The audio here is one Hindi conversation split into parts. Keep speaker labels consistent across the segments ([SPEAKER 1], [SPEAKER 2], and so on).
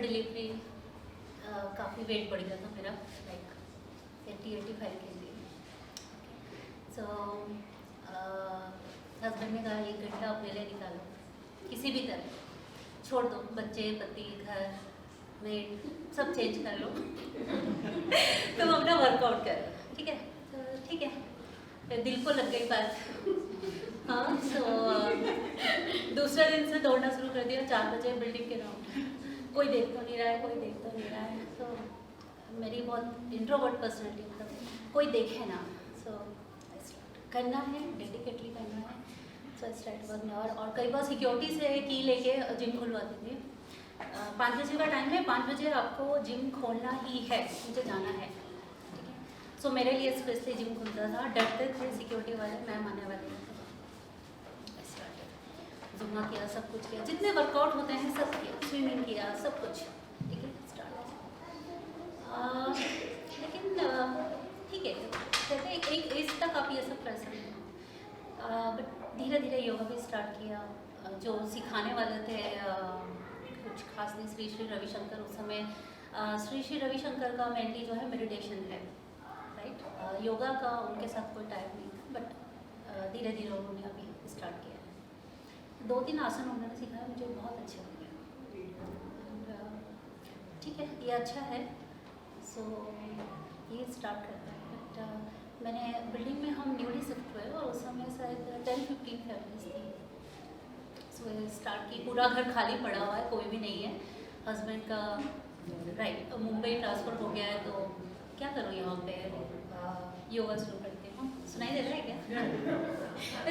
[SPEAKER 1] डिलीवरी काफ़ी वेट बढ़ गया था मेरा, लाइक 80-85 kg। सो हस्बैंड ने कहा 1 घंटा अपने लिए निकालो, किसी भी तरह छोड़ दो, बच्चे पति घर मेड सब चेंज कर लो तुम अपना वर्कआउट करो, ठीक है। तो ठीक है, फिर दिल को लग गई बात। हाँ, सो दूसरे दिन से दौड़ना शुरू कर दिया 4 बजे बिल्डिंग के राउंड। कोई देख तो नहीं रहा है, कोई देख तो नहीं रहा है। तो मेरी बहुत इंट्रोवर्ट पर्सनैलिटी, मतलब कोई देखे ना। सो करना है, डेडिकेटली करना है। सो स्टार्ट करना। और कई बार सिक्योरिटी से की लेके जिम खुलवाती थी। 5 बजे का टाइम है, 5 बजे आपको जिम खोलना ही है, मुझे जाना है, ठीक है। सो मेरे लिए स्पेशली जिम खुलता था, डरते थे सिक्योरिटी वाले, मैम आने वाले थे। जुम्मा किया, सब कुछ किया, जितने वर्कआउट होते हैं सब किया, स्विमिंग किया, सब कुछ, ठीक है। स्टार्ट लेकिन ठीक है, कहते हैं एक एज तक आप ये सब कर सकते हो। बट धीरे धीरे योगा भी स्टार्ट किया। जो सिखाने वाले थे कुछ खास नहीं, श्री श्री रविशंकर। उस समय श्री श्री रविशंकर का मेनली जो है मेडिटेशन है, राइट। योगा का उनके साथ कोई टाइम नहीं था, बट धीरे धीरे उन्होंने अभी स्टार्ट किया है। 2-3 आसन उन्होंने सिखाया, मुझे बहुत अच्छे लगे। ठीक है, ये अच्छा है। सो ये स्टार्ट करता है। बट मैंने बिल्डिंग में हम न्यूली शिफ्ट हुए और उस समय शायद 10-15 फैमिलीज थी। सो स्टार्ट की, पूरा घर खाली पड़ा हुआ है, कोई भी नहीं है। हस्बैंड का राइट मुंबई ट्रांसफ़र हो गया है, तो क्या करूँ यहाँ पे, योगा शुरू करती हूँ। सुनाई दे रहा है क्या?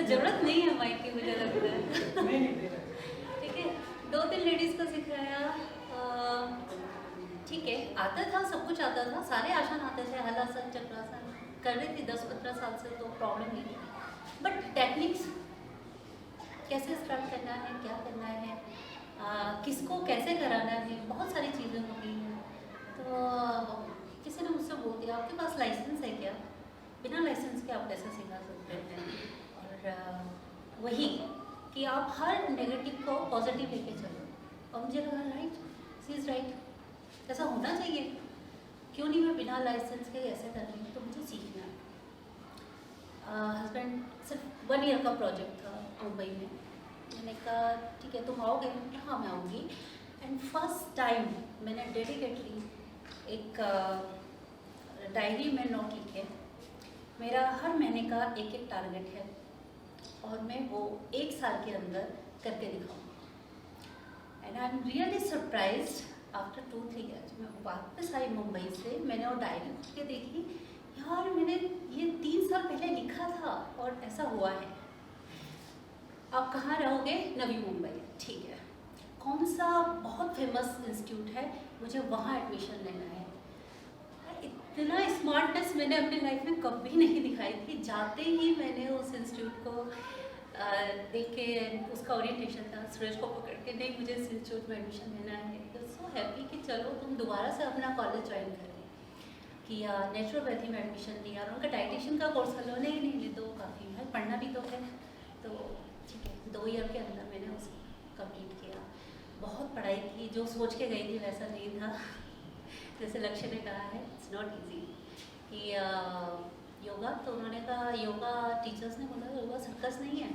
[SPEAKER 1] ज़रूरत नहीं है माइक की, मुझे लगता है। ठीक है, 2-3 लेडीज़ को सिखाया। ठीक है, आता था, सब कुछ आता था, सारे आसन आते थे, हलासन चक्रासन कर रही थी 10-15 साल से, तो प्रॉब्लम नहीं थी। बट टेक्निक्स कैसे स्टार्ट करना है, क्या करना है, किसको कैसे कराना है, बहुत सारी चीज़ें होती हैं। तो किसी ने मुझसे बोल दिया आपके पास लाइसेंस है क्या, बिना लाइसेंस के आप कैसे सिखा सकते हैं। और वही कि आप हर नेगेटिव को पॉजिटिव लेके चलो। और मुझे लगा राइट, शी इज़ राइट, ऐसा होना चाहिए। क्यों नहीं मैं बिना लाइसेंस के ऐसे कर रही हूँ, तो मुझे सीखना है। हस्बैंड सिर्फ 1 ईयर का प्रोजेक्ट था मुंबई में। मैंने कहा ठीक है तुम आओगे? हाँ मैं आऊँगी। एंड फर्स्ट टाइम मैंने डेडिकेटली एक डायरी में नोट लिखे, मेरा हर महीने का एक टारगेट है और मैं वो 1 साल के अंदर करके दिखाऊँ। And I am really surprised after 2-3 years. मैं वापस आई मुंबई से, मैंने वो डायरी उठ के देखी, यार मैंने ये 3 साल पहले लिखा था और ऐसा हुआ है। आप कहाँ रहोगे? नवी मुंबई। ठीक है, कौन सा बहुत फेमस इंस्टीट्यूट है, मुझे वहाँ एडमिशन लेना है। इतना स्मार्टनेस मैंने अपनी लाइफ में कभी नहीं दिखाई थी। जाते ही मैंने उस इंस्टीट्यूट को देख के, उसका ओरिएंटेशन था, सुरेश को पकड़ के, नहीं मुझे इस इंस्टीट्यूट में एडमिशन लेना है। तो सो हैप्पी कि चलो तुम दोबारा से अपना कॉलेज ज्वाइन करें। किया, नेचुरोपैथी में एडमिशन लिया और उनका डाइटिशियन का कोर्स कर लो। नहीं ले तो काफ़ी है, पढ़ना भी तो है। तो ठीक है, 2 ईयर के अंदर मैंने उसे कंप्लीट किया। बहुत पढ़ाई की, जो सोच के गई थी वैसा नहीं था। जैसे लक्ष्य ने कहा है, इट्स नॉट इजी कि योगा, तो उन्होंने कहा योगा, टीचर्स ने बोला योगा सर्कस नहीं है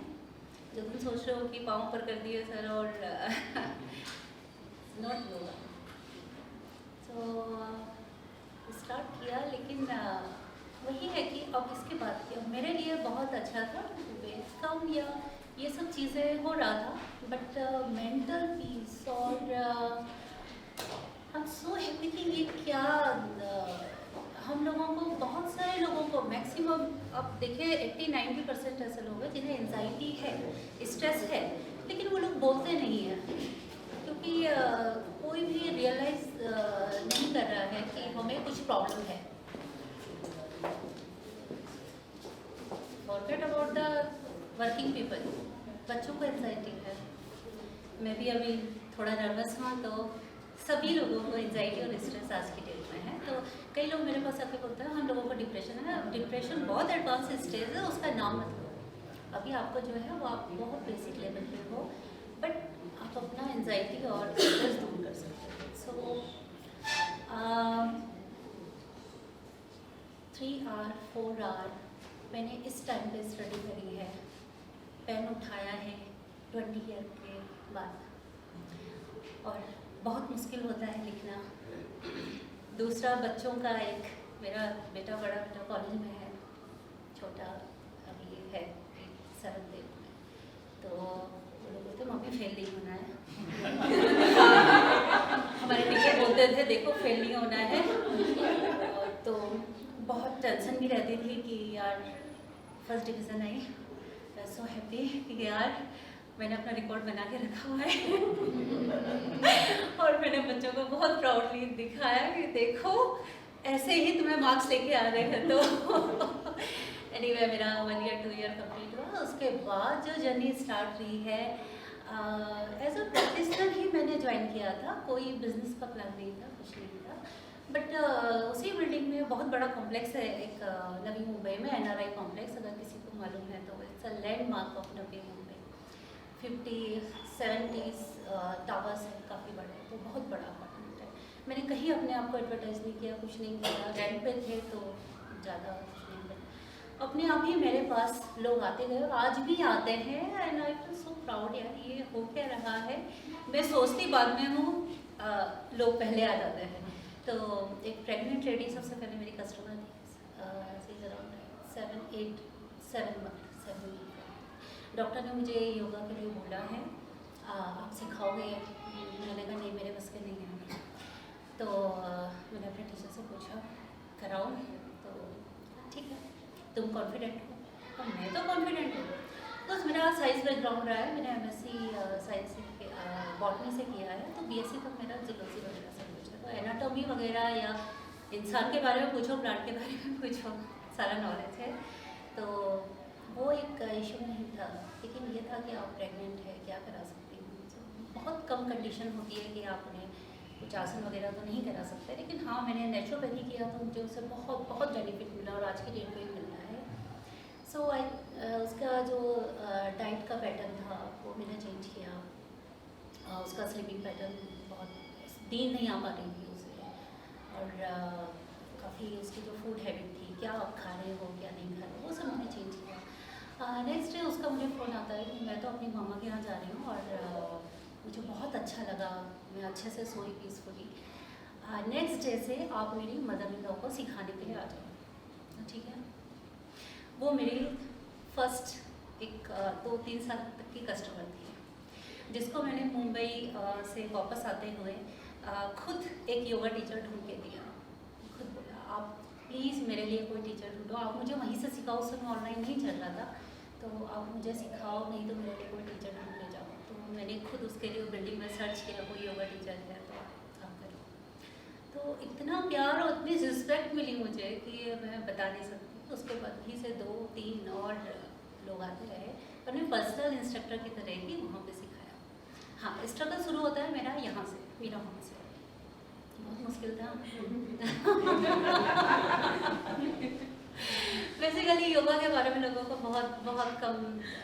[SPEAKER 1] जो तुम सोच रहे हो कि पाँव पर कर दिए सर और नॉट योगा। तो स्टार्ट किया, लेकिन वही है कि अब इसके बाद किया मेरे लिए बहुत अच्छा था। वेट कम या ये सब चीज़ें हो रहा था, बट मेंटल पीस और I'm so happy कि ये क्या हम लोगों को, बहुत सारे लोगों को, मैक्सिमम आप देखिए 80-90% ऐसे लोग हैं जिन्हें एंजाइटी है, स्ट्रेस है, लेकिन वो लोग बोलते नहीं हैं क्योंकि कोई भी रियलाइज नहीं कर रहा है कि हमें कुछ प्रॉब्लम है। Forget about the working people, बच्चों को एंजाइटी है। मैं भी अभी थोड़ा नर्वस हूँ, तो सभी लोगों को एंजाइटी और स्ट्रेस आज की डेट में है। तो कई लोग मेरे पास आके बोलते हैं हम लोगों को डिप्रेशन है। डिप्रेशन बहुत एडवांस स्टेज है, उसका नाम मत लो। अभी आपको जो है वो आप बहुत बेसिक लेवल पे हो, बट आप अपना एंजाइटी और स्ट्रेस दूर कर सकते हो। सो 3 आवर 4 आवर मैंने इस टाइम पे स्टडी करी है, पेन उठाया है 20 ईयर के बाद, और बहुत मुश्किल होता है लिखना। दूसरा बच्चों का एक, मेरा बेटा बड़ा बेटा कॉलेज में है, छोटा अभी है 7th में, तो वो लोग बोलते मम्मी फेल नहीं होना है। हमारे टीचर बोलते थे देखो फेल नहीं होना है। तो बहुत टेंशन भी रहती थी कि यार फर्स्ट डिवीज़न आई, आई सो हैप्पी कि यार मैंने अपना रिकॉर्ड बना के रखा हुआ है। और मैंने बच्चों को बहुत प्राउडली दिखाया कि देखो ऐसे ही तुम्हें मार्क्स लेके आ रहे हैं। तो एनीवे मेरा 1 ईयर 2 ईयर कंप्लीट हुआ। उसके बाद जो जर्नी स्टार्ट हुई है, एज अ प्रोफेशनल ही मैंने ज्वाइन किया था, कोई बिजनेस का प्लान नहीं था, कुछ नहीं था। बट उसी बिल्डिंग में बहुत बड़ा कॉम्प्लेक्स है एक, नवी मुंबई में NRI कॉम्प्लेक्स, अगर किसी को मालूम है तो it's a landmark of Navi Mumbai. 50-70 towers है, काफ़ी बड़ा है, तो बहुत बड़ा अपार्टमेंट है। मैंने कहीं अपने आप को एडवर्टाइज नहीं किया, कुछ नहीं किया, रेंट पे थे तो ज़्यादा कुछ नहीं किया। अपने आप ही मेरे पास लोग आते गए, आज भी आते हैं, and I feel so proud यार ये हो क्या रहा है। मैं सोचती बाद में हूँ, लोग पहले आ जाते हैं। तो एक प्रेग्नेंट लेडी सबसे पहले मेरी कस्टमर थी, अराउंड 7 मंथ। डॉक्टर ने मुझे योगा के लिए बोला है, आप सिखाओगे? मैंने कहा नहीं मेरे बस के नहीं है। तो मैंने अपने टीचर से पूछा कराऊँ? तो ठीक है, तुम कॉन्फिडेंट हो? तो मैं तो कॉन्फिडेंट हूँ। बस मेरा साइंस बैकग्राउंड रहा है, मैंने MSc साइंस से बॉटनी से किया है, तो BSc तक मेरा जूलॉजी वगैरह सब कुछ है। तो एनाटॉमी वगैरह या इंसान के बारे में पूछो, प्लांट के बारे में पूछो, सारा नॉलेज है। तो वो एक इशू नहीं था, लेकिन ये था कि आप प्रेग्नेंट है, क्या करा सकती हूँ। बहुत कम कंडीशन होती है कि आप उन्हें कुछ आसन वगैरह तो नहीं करा सकते, लेकिन हाँ मैंने नेचुरोपैथी किया तो मुझे उससे बहुत बहुत बेनिफिट मिला, और आज की डेट में भी मिल रहा है। सो उसका जो डाइट का पैटर्न था वो मैंने चेंज किया, उसका स्लीपिंग पैटर्न बहुत नींद नहीं आ पा रही थी उसे, और काफ़ी उसकी जो फूड हैबिट थी, क्या आप खा रहे हो क्या नहीं खा रहे हो, वो सब मैंने चेंज किया। नेक्स्ट डे उसका मुझे फ़ोन आता है कि मैं तो अपनी मामा के यहाँ जा रही हूँ, और मुझे बहुत अच्छा लगा, मैं अच्छे से सोई पीसफुली। नेक्स्ट डे से आप मेरी मदर इन लॉ को सिखाने के लिए आ जाओ, ठीक है। वो मेरी फर्स्ट एक 2-3 साल तक की कस्टमर थी, जिसको मैंने मुंबई से वापस आते हुए खुद एक योगा टीचर ढूंढ के दिया। खुद बोला आप प्लीज़ मेरे लिए कोई टीचर ढूंढो, आप मुझे वहीं से सिखाओ, उस समय ऑनलाइन नहीं चल रहा था, तो आप मुझे सिखाओ, नहीं तो मेरे लिए कोई टीचर ढूंढ ले जाओ। तो मैंने खुद उसके लिए बिल्डिंग में सर्च किया, कोई योगा टीचर है तो आप करो। तो इतना प्यार और इतनी रिस्पेक्ट मिली मुझे कि मैं बता नहीं सकती। उसके बाद भी से 2-3 और लोग आते रहे, और मैं पर्सनल इंस्ट्रक्टर की तरह ही वहाँ पे सिखाया। हाँ, स्ट्रगल शुरू होता है मेरा यहाँ से, मीरा होम से, बहुत मुश्किल था। बेसिकली योगा के बारे में लोगों को बहुत बहुत कम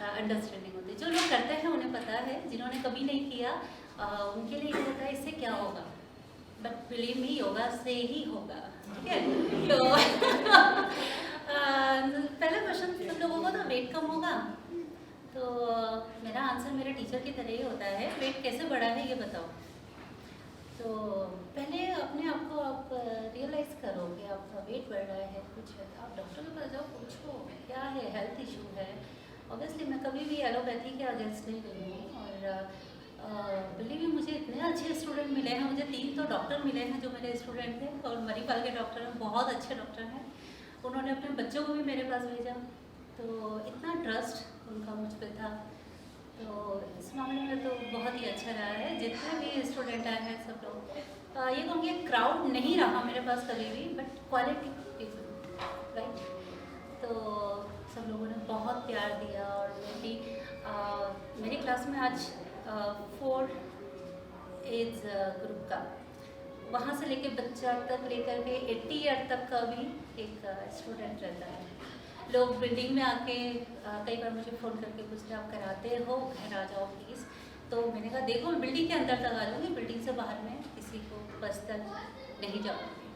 [SPEAKER 1] अंडरस्टैंडिंग होती है। जो लोग करते हैं उन्हें पता है, जिन्होंने कभी नहीं किया उनके लिए ये होता है इससे क्या होगा, बट बिलीव मी योगा से ही होगा, ठीक है। तो पहला क्वेश्चन सब लोगों को था वेट कम होगा, तो मेरा आंसर मेरे टीचर की तरह ही होता है, वेट कैसे बढ़ा है ये बताओ। तो पहले अपने आप को आप रियलाइज़ करो कि आपका वेट बढ़ रहा है, कुछ है, आप डॉक्टर के पास जाओ, पूछो क्या है, हेल्थ इशू है। ऑब्वियसली मैं कभी भी एलोपैथी के अगेंस्ट नहीं रही हूँ, और बिलीव मी मुझे इतने अच्छे स्टूडेंट मिले हैं, मुझे 3 तो डॉक्टर मिले हैं जो मेरे स्टूडेंट थे, और मणिपाल के डॉक्टर हैं, बहुत अच्छे डॉक्टर हैं, उन्होंने अपने बच्चों को भी मेरे पास भेजा, तो इतना ट्रस्ट उनका मुझ पर था। तो इस मामले में तो बहुत ही अच्छा रहा है, जितने भी स्टूडेंट आए हैं सब लोग, ये कहूँगी क्राउड नहीं रहा मेरे पास कभी भी, बट क्वालिटी पीपल, राइट। तो सब लोगों ने बहुत प्यार दिया, और मेरी क्लास में आज 4 एज ग्रुप का, वहाँ से लेके बच्चा तक लेकर के 80 ईयर तक का भी एक स्टूडेंट रहता है। लोग बिल्डिंग में आके कई बार मुझे फ़ोन करके पूछते आप कराते हो, घर आ जाओ प्लीज़। तो मैंने कहा देखो मैं बिल्डिंग के अंदर तक आ जाऊँगी, बिल्डिंग से बाहर में किसी को पर्सनल नहीं जाऊँगी।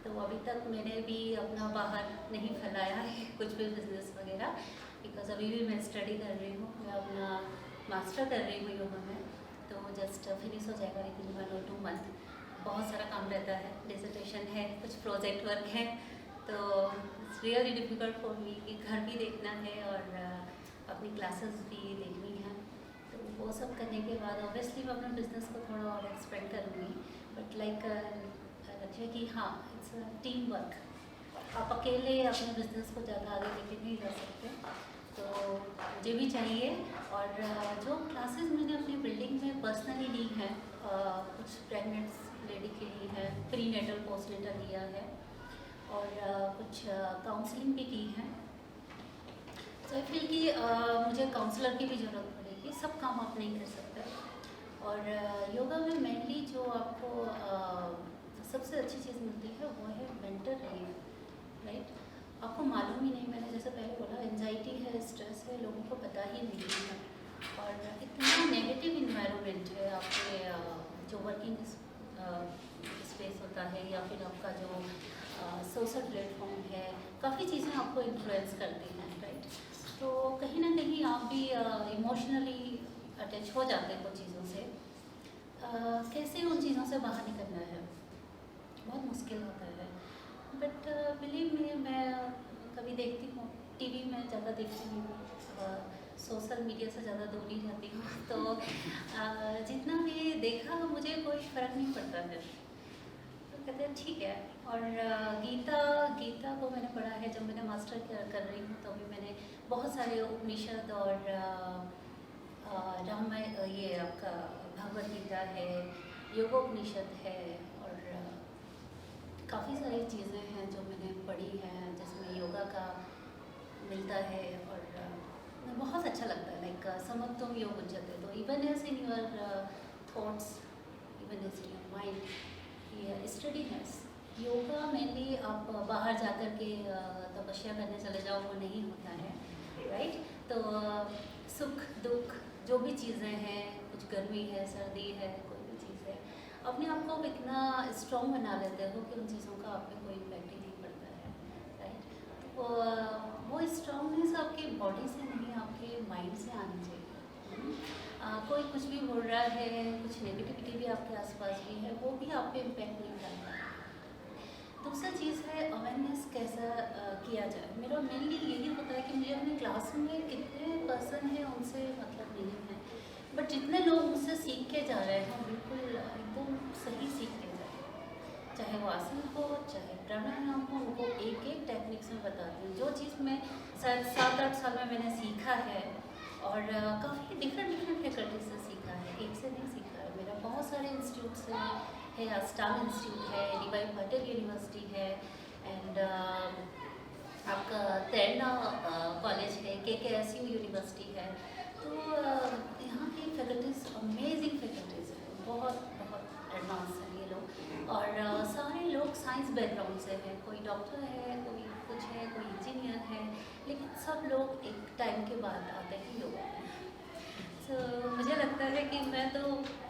[SPEAKER 1] तो अभी तक मैंने भी अपना बाहर नहीं फैलाया है कुछ भी बिजनेस वगैरह, बिकॉज अभी भी मैं स्टडी कर रही हूँ, मैं अपना मास्टर कर रही हूँ योगा में, तो जस्ट फिनिश हो जाएगा विद इन 1 और 2 मंथ। बहुत सारा काम रहता है, डिसर्टेशन है, कुछ प्रोजेक्ट वर्क है, तो it's really difficult for me कि घर भी देखना है और अपनी क्लासेस भी देखनी है। तो वो सब करने के बाद ऑब्वियसली मैं अपने बिजनेस को थोड़ा और एक्सपेंड करूँगी, बट लाइक लक्ष्य कि हाँ इट्स टीम वर्क, आप अकेले अपने बिजनेस को ज़्यादा आगे लेके नहीं जा सकते, तो मुझे भी चाहिए। और जो क्लासेस मैंने अपनी बिल्डिंग में पर्सनली ली हैं, कुछ प्रेगनेंट लेडी के लिए है, प्री नेटल पोस्ट नेटल लिया है, और कुछ काउंसलिंग भी की है। तो आई फील कि मुझे काउंसलर की भी ज़रूरत पड़ेगी, सब काम आप नहीं कर सकते। और योगा में मेनली जो आपको सबसे अच्छी चीज़ मिलती है वो है मेंटल रिलीफ, राइट। आपको मालूम ही नहीं, मैंने जैसे पहले बोला एंजाइटी है, स्ट्रेस है, लोगों को पता ही नहीं है, और इतना नेगेटिव इन्वायरमेंट है आपके जो वर्किंग स्पेस होता है, या फिर आपका जो सोशल प्लेटफॉर्म है, काफ़ी चीज़ें आपको इन्फ्लुएंस करती हैं, राइट। तो कहीं ना कहीं आप भी इमोशनली अटैच हो जाते हैं कुछ चीज़ों से। कैसे उन चीज़ों से बाहर निकलना है बहुत मुश्किल होता है, बट बिलीव मी, मैं कभी देखती हूँ टीवी में, ज़्यादा देखती हूँ, सोशल मीडिया से ज़्यादा दूर ही रहती हूँ, तो जितना भी देखा मुझे कोई फ़र्क नहीं पड़ता है, तो कहते हैं ठीक है। और गीता को मैंने पढ़ा है, जब मैंने मास्टर कर रही हूँ तो अभी मैंने बहुत सारे उपनिषद और रामायण, ये आपका भगवद गीता है, योगोपनिषद है, और काफ़ी सारी चीज़ें हैं जो मैंने पढ़ी हैं जिसमें योगा का मिलता है, और बहुत अच्छा लगता है। लाइक समत्वम योग उच्यते, तो even as in your thoughts, even as in your mind, ये स्टडीनेस। योगा मेनली आप बाहर जा कर के तपस्या करने चले जाओ, वो नहीं होता है, राइट। तो सुख दुख जो भी चीज़ें हैं, कुछ गर्मी है, सर्दी है, कोई भी चीज़ है, अपने आप को इतना स्ट्रॉन्ग बना लेते हो कि उन चीज़ों का आप पे कोई इम्पैक्ट ही नहीं पड़ता है, राइट। तो वो स्ट्रॉन्गनेस आपकी बॉडी से नहीं, आपके माइंड से आनी चाहिए। कोई कुछ भी बोल रहा है, कुछ नेगेटिविटी भी आपके आसपास भी है, वो भी आप पे इम्पैक्ट नहीं करता है। दूसरा चीज़ है अवेयरनेस कैसा किया जाए। मेरा मेनली यही होता है कि मुझे अपनी क्लास में कितने पर्सन हैं उनसे मतलब नहीं है, बट जितने लोग मुझसे सीख के जा रहे हैं बिल्कुल एकदम सही सीख के जा रहे हैं, चाहे वो आसन हो, चाहे प्राणायाम हो, उनको एक एक टेक्निक्स में बताती हूँ। जो चीज़ मैं शायद 7-8 साल में मैंने सीखा है, और काफ़ी डिफरेंट फैकल्टी से सीखा है, एक से नहीं सीखा है। मेरा बहुत सारे इंस्टीट्यूट से है, अस्टाम इंस्टीट्यूट है, डी.वाई. पाटिल यूनिवर्सिटी है, एंड आपका तैरना कॉलेज है, KKSU यूनिवर्सिटी है। तो यहाँ की फैकल्टीज़ अमेजिंग फैकल्टीज़ हैं, बहुत बहुत एडवांस हैं ये लोग, और सारे लोग साइंस बैकग्राउंड से हैं, कोई डॉक्टर है, कोई कुछ है, कोई इंजीनियर है, लेकिन सब लोग एक टाइम के बाद आते हैं योगा में। तो मुझे लगता है कि मैं तो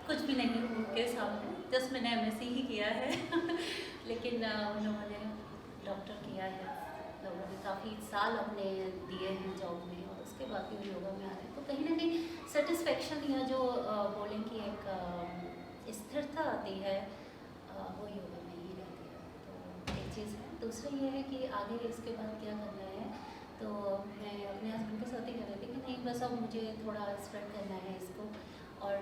[SPEAKER 1] कुछ भी नहीं हूँ उनके सामने, जस्ट मैंने MSc ही किया है लेकिन उन लोगों ने डॉक्टर किया है, लोगों ने काफ़ी साल अपने दिए हैं जॉब में, और उसके बाद भी वो योगा में आ रहे हैं। तो कहीं ना कहीं सेटिस्फेक्शन, या जो बोलें कि एक स्थिरता आती है, वो योगा में ही रहती है। तो एक चीज़ है। दूसरा ये है कि आगे इसके बाद क्या करना है, तो मैं अपने हस्बैंड के साथ ही कह रही थी कि नहीं बस अब मुझे थोड़ा स्प्रेड करना है इसको, और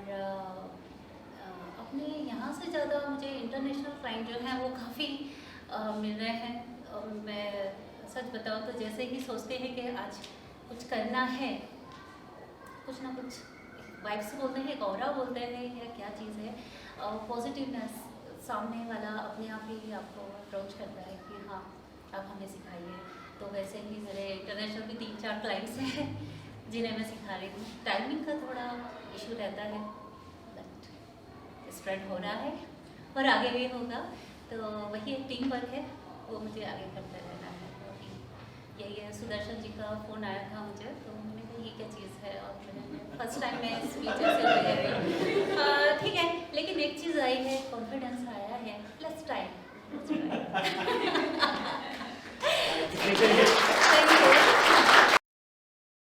[SPEAKER 1] अपने यहाँ से ज़्यादा मुझे इंटरनेशनल क्लाइंट जो हैं वो काफ़ी मिल रहे हैं। और मैं सच बताऊँ तो जैसे ही सोचते हैं कि आज कुछ करना है, कुछ ना कुछ वाइब्स बोलते हैं, एक ऑरा बोलते हैं, या क्या चीज़ है, पॉजिटिवनेस, सामने वाला अपने आप ही आपको अप्रोच करता है कि हाँ आप हमें सिखाइए। तो वैसे ही मेरे इंटरनेशनल भी 3-4 क्लाइंट्स हैं जिन्हें मैं सिखा रही हूँ। टाइमिंग का थोड़ा इशू रहता है, बट स्प्रेड हो रहा है और आगे भी होगा। तो वही एक टीम वर्क है, वो मुझे आगे करते रहना है। तो यही है। सुदर्शन जी का फ़ोन आया था मुझे, तो मैंने कहा ये क्या चीज़ है, और मैंने फर्स्ट फर्स्ट टाइम मैं स्पीच ऐसे दे रही हूँ।